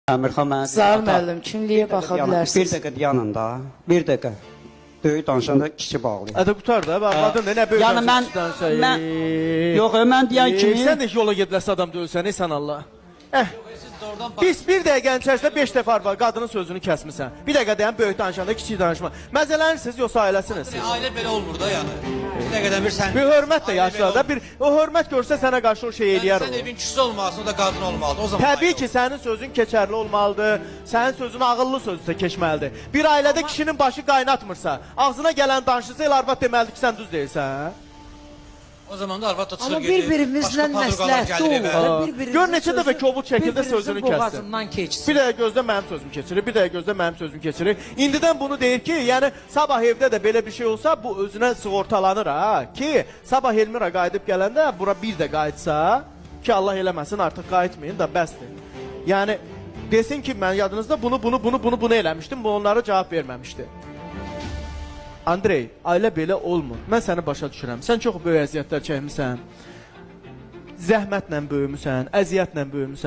Əmirxan mənə Sağ ol müəllim, kimliyə baxa bir bilərsiniz. dəqiqə yanında, bir dəqiqə. Böyük danışanda kiçi bağlayın. Ədə qutar da, adın nə böyük Yəni mən yox, mən deyən kimi sən də yola gediləsə adam döyülsən, sən Allah. Biz bir dəqiqənin içərisində 5 dəfə var, qadının sözünü kəsmirsən. Bir dəqiqə deyən böyük danışanda kiçik danışma. Məzələnirsiniz, yoxsa ailəsiniz siz? Ailə belə olmur da yəni. Bir dəqiqədən bir sən... Bir hörmət də yaşlarda, o hörmət görsə sənə qarşı o şey eləyər Sən o. evin kişisi olmalısın, o da qadın olmalıdır. O zaman Təbii ki, sənin sözün keçərli olmalıdır, sənin sözün ağıllı sözsə keçməlidir. Bir ailədə kişinin başı qaynatmırsa, ağzına gələn danışırsa, el arvad deməlidir ki, sən düz deyilsən. O zaman da arvad da çıxır Amma gedir. bir-birimizlə məsləhətli olur. Gör neçə dəfə kobud şəkildə sözünü kəsdi. Boğazından keçsin. Bir dəqiqə gözlə mənim sözümü keçirir, bir dəqiqə gözlə mənim sözümü keçirir. İndidən bunu deyir ki, yəni sabah evdə də belə bir şey olsa, bu özünə sığortalanır ha. Ki, sabah Elmira qayıdıb gələndə bura bir də qayıtsa, ki Allah eləməsin artıq qayıtmayın da bəsdir. Yəni desin ki, mən yadınızda bunu eləmişdim, bu onlara cavab verməmişdi. Andrey, ailə belə olmur. Mən səni başa düşürəm. Sən çox böyük əziyyətlər çəkmisən. Zəhmətlə böyümüsən, əziyyətlə böyümüsən.